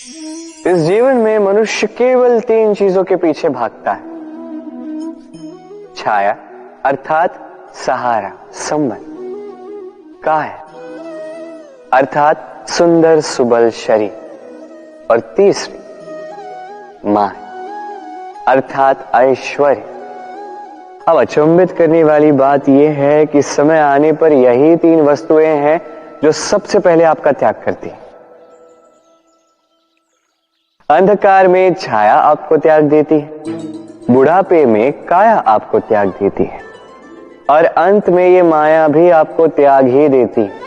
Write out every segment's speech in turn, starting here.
इस जीवन में मनुष्य केवल 3 चीजों के पीछे भागता है। छाया अर्थात सहारा, संबंध, काया अर्थात सुंदर सुबल शरीर, और तीसरी मां अर्थात ऐश्वर्य। अब अचंभित करने वाली बात यह है कि समय आने पर यही 3 वस्तुएं हैं जो सबसे पहले आपका त्याग करती हैं। अंधकार में छाया आपको त्याग देती है, बुढ़ापे में काया आपको त्याग देती है, और अंत में ये माया भी आपको त्याग ही देती है।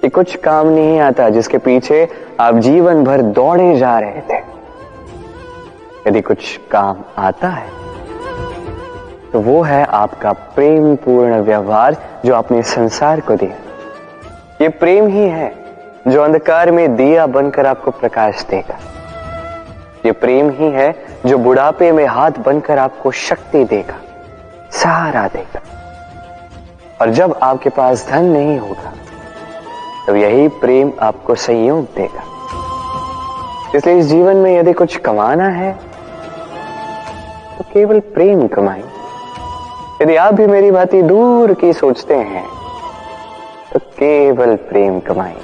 ये कुछ काम नहीं आता जिसके पीछे आप जीवन भर दौड़े जा रहे थे। यदि कुछ काम आता है तो वो है आपका प्रेम पूर्ण व्यवहार जो आपने संसार को दिया। ये प्रेम ही है जो अंधकार में दिया बनकर आपको प्रकाश देगा। ये प्रेम ही है जो बुढ़ापे में हाथ बनकर आपको शक्ति देगा, सहारा देगा। और जब आपके पास धन नहीं होगा तो यही प्रेम आपको संयोग देगा। इसलिए इस जीवन में यदि कुछ कमाना है तो केवल प्रेम कमाएं। यदि आप भी मेरी बातें दूर की सोचते हैं तो केवल प्रेम कमाएं,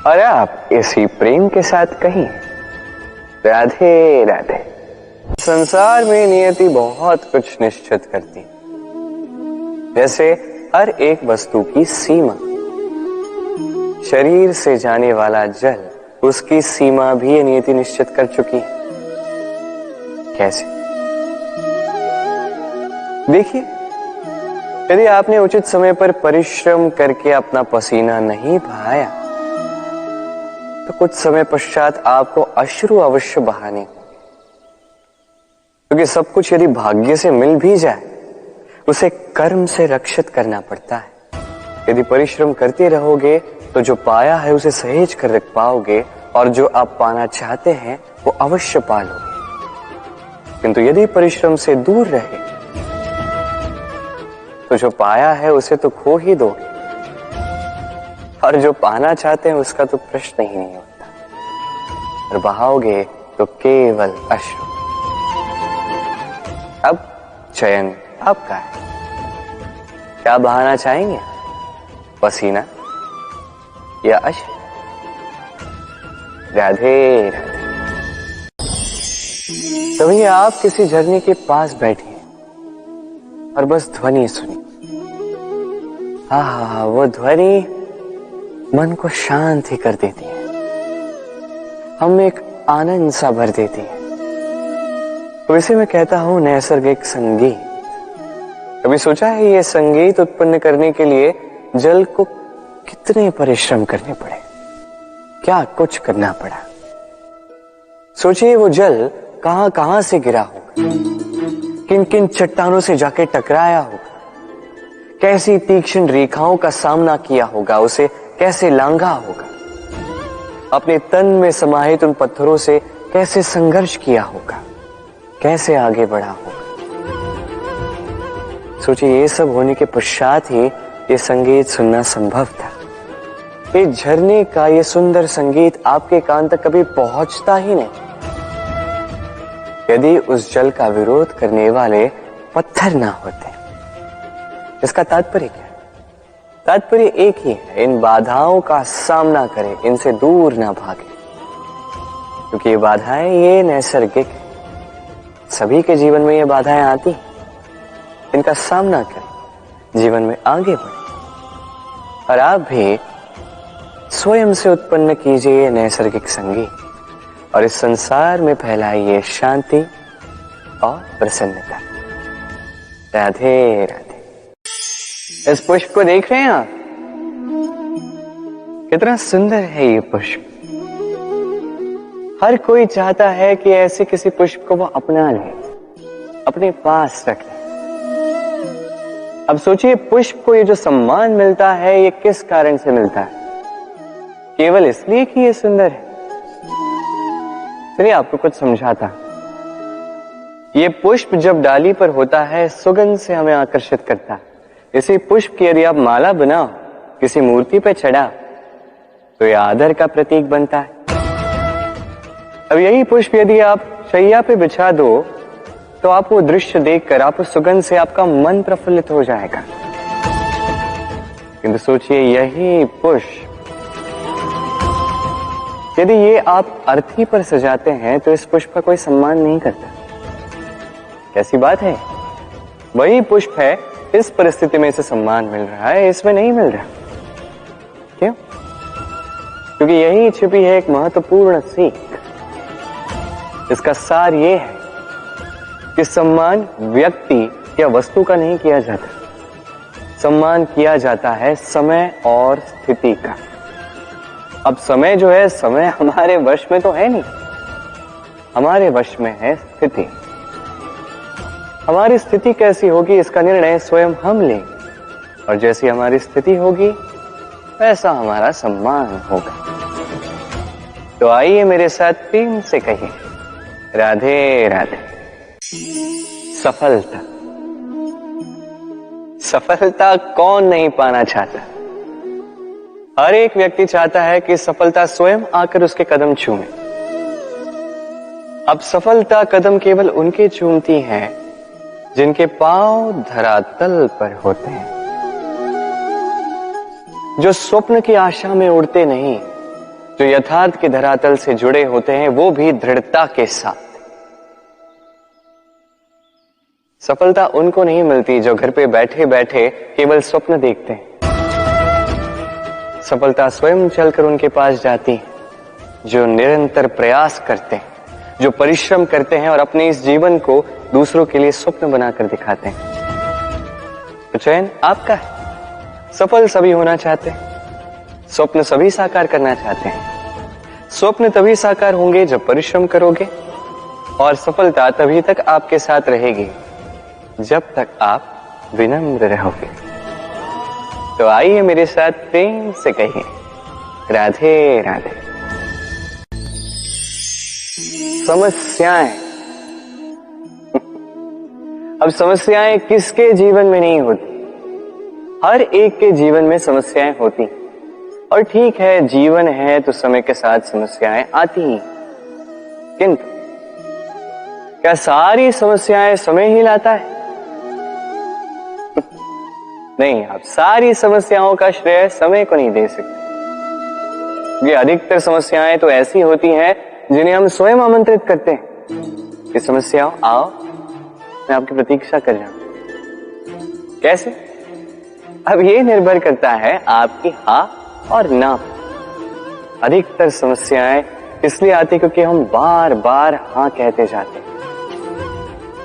और आप इसी प्रेम के साथ कहिए राधे राधे। संसार में नियति बहुत कुछ निश्चित करती है, जैसे हर एक वस्तु की सीमा। शरीर से जाने वाला जल, उसकी सीमा भी ये नियति निश्चित कर चुकी है। कैसे? देखिए, यदि आपने उचित समय पर परिश्रम करके अपना पसीना नहीं बहाया तो कुछ समय पश्चात आपको अश्रु अवश्य बहाने होंगे, क्योंकि सब कुछ यदि भाग्य से मिल भी जाए उसे कर्म से रक्षित करना पड़ता है। यदि परिश्रम करते रहोगे तो जो पाया है उसे सहेज कर रख पाओगे, और जो आप पाना चाहते हैं वो अवश्य पालोगे। किंतु यदि परिश्रम से दूर रहे तो जो पाया है उसे तो खो ही दोगे, और जो पाना चाहते हैं उसका तो प्रश्न ही नहीं होता, और बहाओगे तो केवल अश्रु। अब चयन आपका है, क्या बहाना चाहेंगे, पसीना या अश्रु? राधे राधे। तभी आप किसी झरने के पास बैठिए और बस ध्वनि सुनिए। हाँ, वो ध्वनि मन को शांत ही कर देती है, हमें एक आनंद सा भर देती है। तो इसे मैं कहता हूं नैसर्गिक संगीत। कभी सोचा है ये संगीत उत्पन्न करने के लिए जल को कितने परिश्रम करने पड़े, क्या कुछ करना पड़ा? सोचिए वो जल कहां कहां से गिरा होगा, किन किन चट्टानों से जाके टकराया होगा, कैसी तीक्ष्ण रेखाओं का सामना किया होगा, उसे कैसे लांघा होगा, अपने तन में समाहित उन पत्थरों से कैसे संघर्ष किया होगा, कैसे आगे बढ़ा होगा। सोचिए ये सब होने के पश्चात ही ये संगीत सुनना संभव था। ये झरने का ये सुंदर संगीत आपके कान तक कभी पहुंचता ही नहीं यदि उस जल का विरोध करने वाले पत्थर ना होते। इसका तात्पर्य क्या है? तात्पर्य एक ही है, इन बाधाओं का सामना करें, इनसे दूर ना भागे, क्योंकि ये बाधाएं ये नैसर्गिक है। सभी के जीवन में ये बाधाएं आती हैं, इनका सामना करें, जीवन में आगे बढ़ें। और आप भी स्वयं से उत्पन्न कीजिए नैसर्गिक संगीत और इस संसार में फैलाइए शांति और प्रसन्नता। राधे राधे। इस पुष्प को देख रहे हैं आप, कितना सुंदर है ये पुष्प। हर कोई चाहता है कि ऐसे किसी पुष्प को वो अपना ले, अपने पास रख ले। अब सोचिए पुष्प को ये जो सम्मान मिलता है ये किस कारण से मिलता है? केवल इसलिए कि ये सुंदर है? चलिए आपको कुछ समझाता। ये पुष्प जब डाली पर होता है सुगंध से हमें आकर्षित करता है। इसी पुष्प की यदि आप माला बनाओ, किसी मूर्ति पे चढ़ाओ तो यह आदर का प्रतीक बनता है। अब यही पुष्प यदि आप शैया पे बिछा दो तो आप वो दृश्य देखकर, आप उस सुगंध से आपका मन प्रफुल्लित हो जाएगा। किंतु सोचिए, यही पुष्प यदि ये आप अर्थी पर सजाते हैं तो इस पुष्प का कोई सम्मान नहीं करता। कैसी बात है? वही पुष्प है, इस परिस्थिति में इसे सम्मान मिल रहा है, इसमें नहीं मिल रहा। क्यों? क्योंकि यही छिपी है एक महत्वपूर्ण सीख। इसका सार ये है कि सम्मान व्यक्ति या वस्तु का नहीं किया जाता, सम्मान किया जाता है समय और स्थिति का। अब समय जो है, समय हमारे वश में तो है नहीं, हमारे वश में है स्थिति। हमारी स्थिति कैसी होगी इसका निर्णय स्वयं हम लेंगे, और जैसी हमारी स्थिति होगी वैसा हमारा सम्मान होगा। तो आइए मेरे साथ प्रेम से कहिए, राधे राधे। सफलता, सफलता कौन नहीं पाना चाहता? हर एक व्यक्ति चाहता है कि सफलता स्वयं आकर उसके कदम चूमे। अब सफलता कदम केवल उनके चूमती है जिनके पांव धरातल पर होते हैं, जो स्वप्न की आशा में उड़ते नहीं, जो यथार्थ के धरातल से जुड़े होते हैं, वो भी दृढ़ता के साथ। सफलता उनको नहीं मिलती जो घर पे बैठे बैठे केवल स्वप्न देखते हैं। सफलता स्वयं चलकर उनके पास जाती है, जो निरंतर प्रयास करते हैं, जो परिश्रम करते हैं और अपने इस जीवन को दूसरों के लिए स्वप्न बनाकर दिखाते हैं। तो चयन आपका है। सफल सभी होना चाहते हैं, स्वप्न सभी साकार करना चाहते हैं। स्वप्न तभी साकार होंगे जब परिश्रम करोगे, और सफलता तभी तक आपके साथ रहेगी जब तक आप विनम्र रहोगे। तो आइए मेरे साथ प्रेम से कहिए, राधे राधे। समस्याएं, अब समस्याएं किसके जीवन में नहीं होती? हर एक के जीवन में समस्याएं होती, और ठीक है, जीवन है तो समय के साथ समस्याएं आती ही। किंतु क्या सारी समस्याएं समय ही लाता है? नहीं, आप सारी समस्याओं का श्रेय समय को नहीं दे सकते। ये अधिकतर समस्याएं तो ऐसी होती हैं जिन्हें हम स्वयं आमंत्रित करते हैं कि समस्याओं आओ, मैं आपकी प्रतीक्षा कर रहा हूं। कैसे? अब ये निर्भर करता है आपकी हाँ और ना। अधिकतर समस्याएं इसलिए आती क्योंकि हम बार बार हाँ कहते जाते हैं,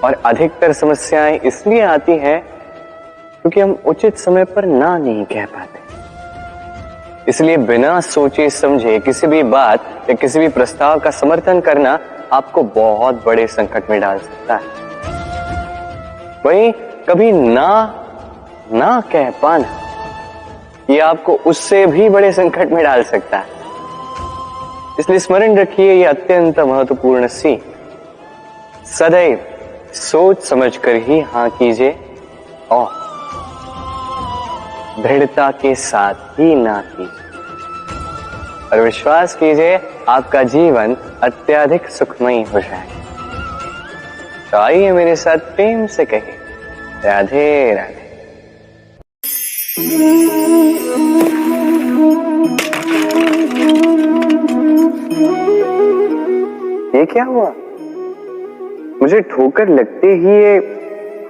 और अधिकतर समस्याएं इसलिए आती हैं क्योंकि हम उचित समय पर ना नहीं कह पाते। इसलिए बिना सोचे समझे किसी भी बात या किसी भी प्रस्ताव का समर्थन करना आपको बहुत बड़े संकट में डाल सकता है। वहीं कभी ना कह पाना, ये आपको उससे भी बड़े संकट में डाल सकता है। इसलिए स्मरण रखिए, ये अत्यंत महत्वपूर्ण सीख। सदैव सोच समझकर ही हाँ कीजिए और दृढ़ता के साथ ही ना कीजिए, और विश्वास कीजिए आपका जीवन अत्यधिक सुखमयी हो जाएगा। तो आइए मेरे साथ प्रेम से कहिए, राधे राधे। ये क्या हुआ? मुझे ठोकर लगते ही ये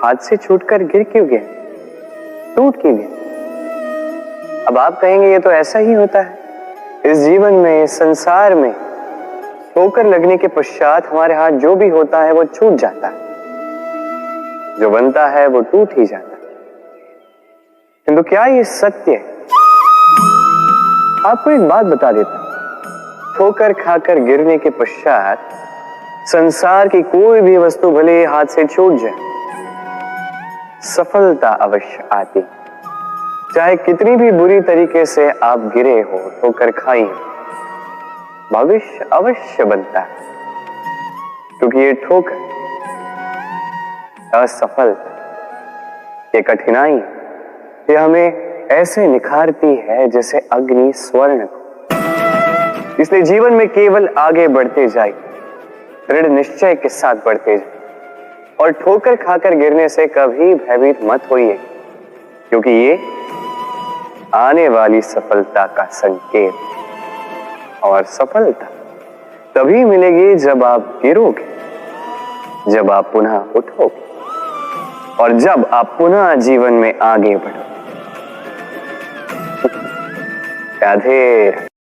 हाथ से छूटकर गिर क्यों गया, टूट क्यों गया? अब आप कहेंगे ये तो ऐसा ही होता है इस जीवन में, इस संसार में। ठोकर लगने के पश्चात हमारे हाथ जो भी होता है वो छूट जाता है, जो बनता है वो टूट ही जाता है। किंतु क्या ये सत्य है? आपको एक बात बता देता हूं, ठोकर खाकर गिरने के पश्चात संसार की कोई भी वस्तु भले हाथ से छूट जाए, सफलता अवश्य आती। चाहे कितनी भी बुरी तरीके से आप गिरे हो, ठोकर खाई, भविष्य अवश्य बनता है। क्योंकि ये ठोकर, असफलता, ये कठिनाई, ये हमें ऐसे निखारती है जैसे अग्नि स्वर्ण को। इसलिए जीवन में केवल आगे बढ़ते जाए, दृढ़ निश्चय के साथ बढ़ते जाए और ठोकर खाकर गिरने से कभी भयभीत मत होइए, क्योंकि ये आने वाली सफलता का संकेत। और सफलता तभी मिलेगी जब आप गिरोगे, जब आप पुनः उठोगे और जब आप पुनः जीवन में आगे बढ़ोगे। राधे।